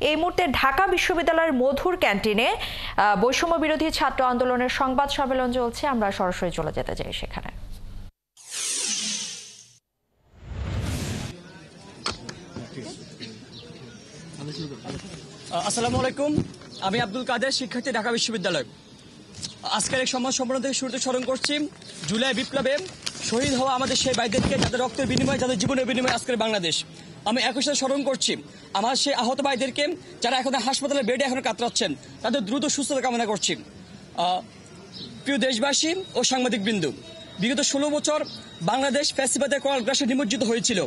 এই মুহূর্তে ঢাকা বিশ্ববিদ্যালয়ের মধুর ক্যান্টিনে বৈষম্য বিরোধী ছাত্র আন্দোলনের সংবাদ সম্মেলন চলছে। আমরা সরাসরি চলে যেতে চাই সেখানে। আসসালামু আলাইকুম, আমি আব্দুল কাদের, শিক্ষার্থী, ঢাকা বিশ্ববিদ্যালয়। আজকের এই সংবাদ সম্মেলন থেকে শুরুতে স্মরণ করছি জুলাই বিপ্লবে শহীদ হওয়া আমাদের সেই ভাইদেরকে, যাদের রক্তের বিনিময়ে, যাদের জীবনের বিনিময়ে আজকের বাংলাদেশ। আমি একই সাথে স্মরণ করছি আমার সেই আহত ভাইদেরকে, যারা এখন হাসপাতালের বেডে এখন কাতরাচ্ছেন, তাদের দ্রুত সুস্থতা কামনা করছি। প্রিয় দেশবাসী ও সাংবাদিক বিন্দু, বিগত 16 বছর বাংলাদেশ ফ্যাসিবাদের করাল গ্রাসে নিমজ্জিত হয়েছিল।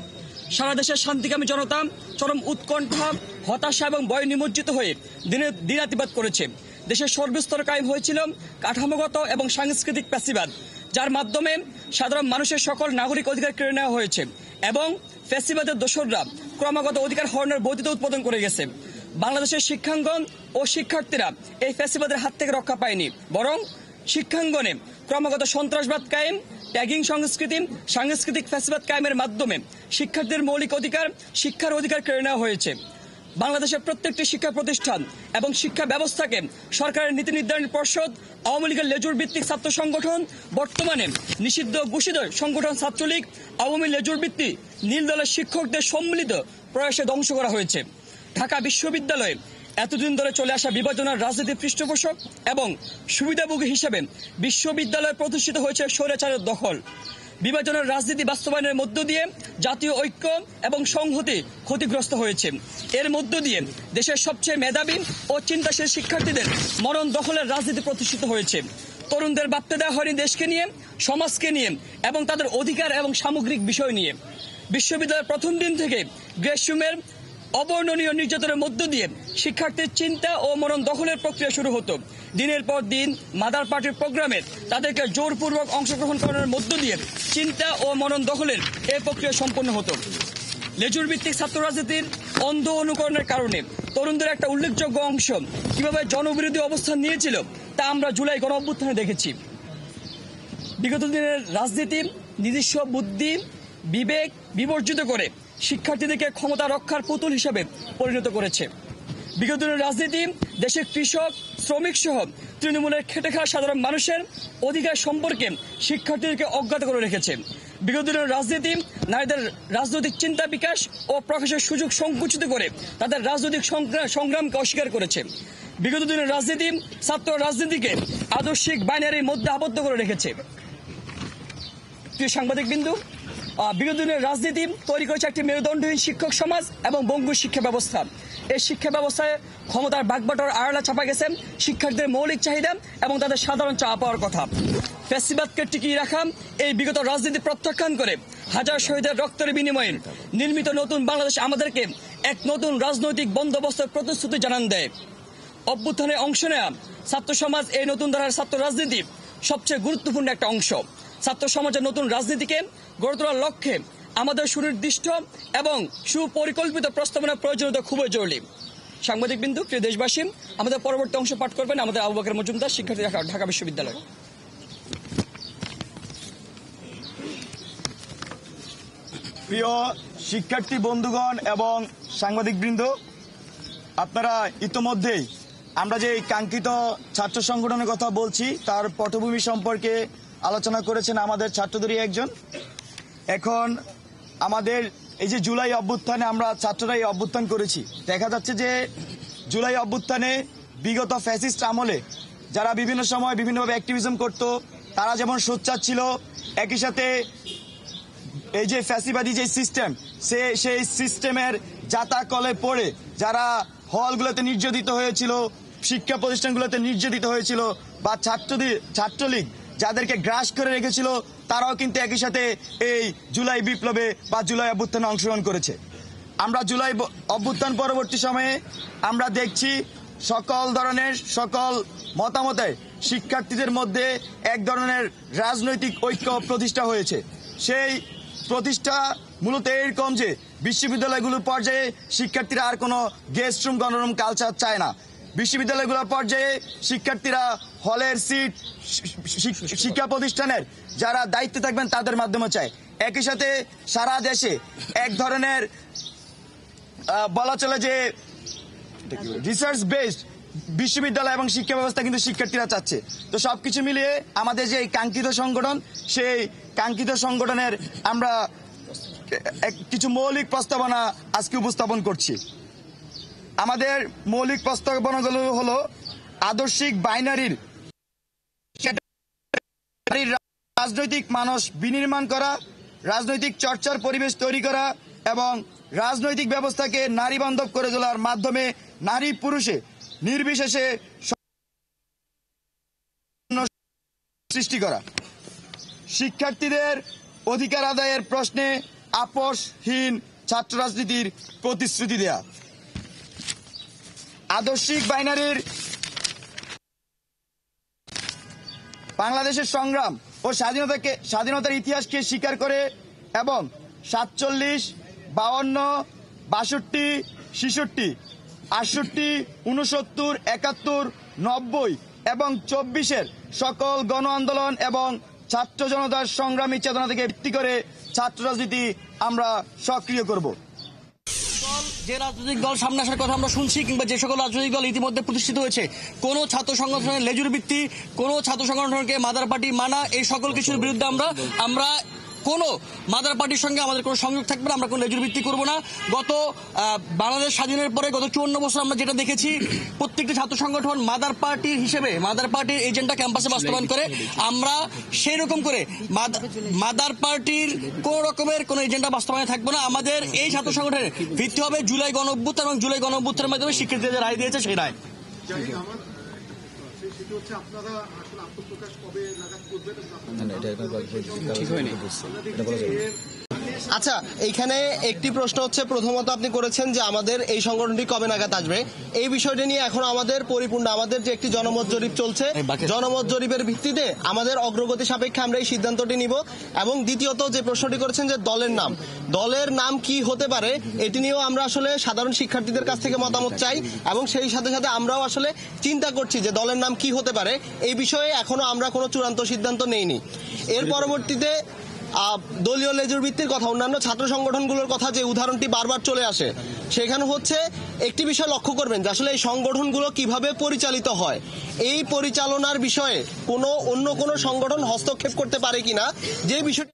সারা দেশের শান্তিকামী জনতা চরম উৎকণ্ঠা, হতাশা এবং ভয়ে নিমজ্জিত হয়ে দিনাতিপাত করেছে। দেশের সর্বস্তরে কায়েম হয়েছিল কাঠামোগত এবং সাংস্কৃতিক ফ্যাসিবাদ, যার মাধ্যমে সাধারণ মানুষের সকল নাগরিক অধিকার কেড়ে নেওয়া হয়েছে এবং ফ্যাসিবাদের দোসররা ক্রমাগত অধিকার হরণের বৈধতা উৎপাদন করে গেছে। বাংলাদেশের শিক্ষাঙ্গন ও শিক্ষার্থীরা এই ফ্যাসিবাদের হাত থেকে রক্ষা পায়নি, বরং শিক্ষাঙ্গনে ক্রমাগত সন্ত্রাসবাদ কায়েম, ট্যাগিং সংস্কৃতি, সাংস্কৃতিক ফ্যাসিবাদ কায়েমের মাধ্যমে শিক্ষার্থীদের মৌলিক অধিকার, শিক্ষার অধিকার কেড়ে নেওয়া হয়েছে। বাংলাদেশের প্রত্যেকটি শিক্ষা প্রতিষ্ঠান এবং শিক্ষা ব্যবস্থাকে সরকারের নীতি নির্ধারণ পর্ষদ, আওয়ামী লীগের লেজুর ভিত্তিক ছাত্র সংগঠন, বর্তমানে নিষিদ্ধ ঘোষিত সংগঠন ছাত্রলীগ, আওয়ামী লেজুর ভিত্তিক নীল দলের শিক্ষকদের সম্মিলিত প্রয়াসে ধ্বংস করা হয়েছে। ঢাকা বিশ্ববিদ্যালয়ে এতদিন ধরে চলে আসা বিভাজনের রাজনীতির পৃষ্ঠপোষক এবং সুবিধাভোগী হিসেবে বিশ্ববিদ্যালয় প্রতিষ্ঠিত হয়েছে স্বৈরাচারের দখল। বিভাজনের রাজনীতি বাস্তবায়নের মধ্য দিয়ে জাতীয় ঐক্য এবং সংহতি ক্ষতিগ্রস্ত হয়েছে। এর মধ্য দিয়ে দেশের সবচেয়ে মেধাবী ও চিন্তাশীল শিক্ষার্থীদের মরণ দখলের রাজনীতি প্রতিষ্ঠিত হয়েছে। তরুণদের ভাবতে দেওয়া হয়নি দেশকে নিয়ে, সমাজকে নিয়ে এবং তাদের অধিকার এবং সামগ্রিক বিষয় নিয়ে। বিশ্ববিদ্যালয়ের প্রথম দিন থেকে গ্রেসরুমের অবর্ণনীয় নির্যাতনের মধ্য দিয়ে শিক্ষার্থীর চিন্তা ও মরণ দখলের প্রক্রিয়া শুরু হতো। দিনের পর দিন মাদার পার্টির প্রোগ্রামে তাদেরকে জোরপূর্বক অংশগ্রহণ করার মধ্য দিয়ে চিন্তা ও মরণ দখলের এই প্রক্রিয়া সম্পন্ন হতো। লেজুর ভিত্তিক ছাত্র রাজনীতির অন্ধ অনুকরণের কারণে তরুণদের একটা উল্লেখযোগ্য অংশ কিভাবে জনবিরোধী অবস্থান নিয়েছিল তা আমরা জুলাই গণ অভ্যুত্থানে দেখেছি। বিগত দিনের রাজনীতি নিজস্ব বুদ্ধি, বিবেক বিবর্জিত করে শিক্ষার্থীদেরকে ক্ষমতা রক্ষার পুতুল হিসেবে পরিণত করেছে। বিগত দিনের রাজনীতি দেশের কৃষক, শ্রমিক সহ তৃণমূলের খেটে খাওয়া সাধারণ মানুষের অধিকার সম্পর্কে শিক্ষার্থীদেরকে অজ্ঞাত করে রেখেছে। বিগত দিনের রাজনীতি নারীদের রাজনৈতিক চিন্তা বিকাশ ও প্রকাশের সুযোগ সংকুচিত করে তাদের রাজনৈতিক সংগ্রামকে অস্বীকার করেছে। বিগত দিনের রাজনীতি ছাত্র রাজনীতিকে আদর্শিক বাইনারির মধ্যে আবদ্ধ করে রেখেছে। প্রিয় সাংবাদিক বিন্দু, বিগত দিনের রাজনীতি তৈরি করেছে একটি মেরুদণ্ডহীন শিক্ষক সমাজ এবং বঙ্গুর শিক্ষা ব্যবস্থা। এই শিক্ষা ব্যবস্থায় ক্ষমতার বাগবাটোর আড়ালে চাপা গেছে শিক্ষার্থীদের মৌলিক চাহিদা এবং তাদের সাধারণ চাওয়া পাওয়ার কথা। ফ্যাসিবাদকে টিকিয়ে রাখা এই বিগত রাজনীতি প্রত্যাখ্যান করে হাজার শহীদের রক্তের বিনিময়ে নির্মিত নতুন বাংলাদেশ আমাদেরকে এক নতুন রাজনৈতিক বন্দোবস্তের প্রতিশ্রুতি জানান দেয়। অভ্যুত্থানে অংশ নেওয়া ছাত্র সমাজ এই নতুন ধারার ছাত্র রাজনীতির সবচেয়ে গুরুত্বপূর্ণ একটা অংশ। ছাত্র সমাজের নতুন রাজনীতিকে গড়ে তোলার লক্ষ্যে আমাদের সুনির্দিষ্ট এবং সুপরিকল্পিত প্রস্তাবনার প্রয়োজনীয়তা খুবই জরুরি। সাংবাদিক বিন্দু, প্রিয় দেশবাসী, আমাদের পরবর্তী অংশ পাঠ করবেন আমাদের আবু বকর মজুমদার, শিক্ষার্থী, ঢাকা বিশ্ববিদ্যালয়। প্রিয় শিক্ষার্থী বন্ধুগণ এবং সাংবাদিক বৃন্দ, আপনারা ইতোমধ্যেই আমরা যে কাঙ্ক্ষিত ছাত্র সংগঠনের কথা বলছি তার পটভূমি সম্পর্কে আলোচনা করেছেন আমাদের ছাত্রদেরই একজন। এখন আমাদের এই যে জুলাই অভ্যুত্থানে আমরা ছাত্ররাই অভ্যুত্থান করেছি, দেখা যাচ্ছে যে জুলাই অভ্যুত্থানে বিগত ফ্যাসিস্ট আমলে যারা বিভিন্ন সময় বিভিন্নভাবে অ্যাক্টিভিজম করত তারা যেমন সোচ্চার ছিল, একই সাথে এই যে ফ্যাসিবাদী যে সিস্টেম সেই সিস্টেমের জাতাকলে পড়ে যারা হলগুলোতে নির্যাতিত হয়েছিল, শিক্ষা প্রতিষ্ঠানগুলোতে নির্যাতিত হয়েছিল, বা ছাত্রলীগ যাদেরকে গ্রাস করে রেখেছিল, তারাও কিন্তু একই সাথে এই জুলাই বিপ্লবে বা জুলাই অভ্যুত্থানে অংশগ্রহণ করেছে। আমরা জুলাই অভ্যুত্থান পরবর্তী সময়ে আমরা দেখছি সকল ধরনের সকল মতামতে শিক্ষার্থীদের মধ্যে এক ধরনের রাজনৈতিক ঐক্য প্রতিষ্ঠা হয়েছে। সেই প্রতিষ্ঠা মূলত এরকম যে বিশ্ববিদ্যালয়গুলোর পর্যায়ে শিক্ষার্থীরা আর কোনো গেস্ট রুম, গণরুম কালচার চায় না। বিশ্ববিদ্যালয়গুলোর পর্যায়ে শিক্ষার্থীরা হলের সিট, শিক্ষা প্রতিষ্ঠানের যারা দায়িত্বে থাকবেন তাদের মাধ্যমে চায়। একই সাথে সারা দেশে এক ধরনের বলা চলে যে রিসার্চ বেসড বিশ্ববিদ্যালয় এবং শিক্ষা ব্যবস্থা কিন্তু শিক্ষার্থীরা চাচ্ছে। তো সবকিছু মিলিয়ে আমাদের যে কাঙ্ক্ষিত সংগঠন, সেই কাঙ্ক্ষিত সংগঠনের আমরা কিছু মৌলিক প্রস্তাবনা আজকে উপস্থাপন করছি। আমাদের মৌলিক প্রস্তাবনাগুলো হলো আদর্শিক বাইনারির রাজনৈতিক মানস বিনির্মাণ করা, রাজনৈতিক চর্চার পরিবেশ তৈরি করা এবং রাজনৈতিক ব্যবস্থাকে নারী বান্ধব করে তোলার মাধ্যমে নারী পুরুষে নির্বিশেষে সৃষ্টি করা, শিক্ষার্থীদের অধিকার আদায়ের প্রশ্নে আপোষহীন ছাত্র রাজনীতির প্রতিশ্রুতি দেয়া, আদর্শিক বাইনারির বাংলাদেশের সংগ্রাম ও স্বাধীনতার ইতিহাসকে স্বীকার করে এবং 47, 52, 62, 66, 68, 69, 71, 90 এবং 24-এর সকল গণ আন্দোলন এবং ছাত্র জনতার সংগ্রামী চেতনা থেকে ভিত্তি করে ছাত্র রাজনীতি আমরা সক্রিয় করব। যে রাজনৈতিক দল সামনে আসার কথা আমরা শুনছি, কিংবা যে সকল রাজনৈতিক দল ইতিমধ্যে প্রতিষ্ঠিত হয়েছে, কোন ছাত্র সংগঠনের লেজুর ভিত্তি, কোন ছাত্র সংগঠনকে মাদার পার্টি মানা, এই সকল কিছুর বিরুদ্ধে আমরা কোনো মাদার পার্টির সঙ্গে আমাদের কোনো সংযোগ থাকবে না, আমরা কোনো লেজুর ভিত্তি করবো না। গত বাংলাদেশ স্বাধীনের পরে গত 54 বছর আমরা যেটা দেখেছি, প্রত্যেকটি ছাত্র সংগঠন মাদার পার্টির হিসেবে মাদার পার্টির এজেন্ডা ক্যাম্পাসে বাস্তবায়ন করে। আমরা সেই রকম করে মাদার পার্টির কোন রকমের কোনো এজেন্ডা বাস্তবায়ন থাকবে না। আমাদের এই ছাত্র সংগঠনের ভিত্তি হবে জুলাই গণঅভ্যুত্থান এবং জুলাই গণঅভ্যুত্থানের মাধ্যমে স্বীকৃতি রায় দিয়েছে সেই রায়। আপনারা আসলে আত্মপ্রকাশ কবে নাগাদ করবেন? আচ্ছা, এইখানে একটি প্রশ্ন হচ্ছে, প্রথমত আপনি করেছেন যে আমাদের এই সংগঠনটি কবে নাগাদ আসবে, এই বিষয়টি নিয়ে এখন আমাদের পরিপূর্ণ আমাদের যে একটি জনমত জরিপ চলছে, জনমত জরিপের ভিত্তিতে আমাদের অগ্রগতি সাপেক্ষে আমরা এই সিদ্ধান্তটি নিব। এবং দ্বিতীয়ত যে প্রশ্নটি করেছেন যে দলের নাম কি হতে পারে, এটি নিয়েও আমরা আসলে সাধারণ শিক্ষার্থীদের কাছ থেকে মতামত চাই এবং সেই সাথে সাথে আমরাও আসলে চিন্তা করছি যে দলের নাম কি হতে পারে। এই বিষয়ে এখনো আমরা কোনো চূড়ান্ত সিদ্ধান্ত নেইনি। এর পরবর্তীতে দলীয় লেজুর ভিত্তির কথা, অন্যান্য ছাত্র সংগঠনগুলোর কথা যে উদাহরণটি বারবার চলে আসে, সেখানে হচ্ছে একটি বিষয় লক্ষ্য করবেন যে আসলে এই সংগঠনগুলো কিভাবে পরিচালিত হয়, এই পরিচালনার বিষয়ে অন্য কোনো সংগঠন হস্তক্ষেপ করতে পারে কিনা, যে বিষয়টি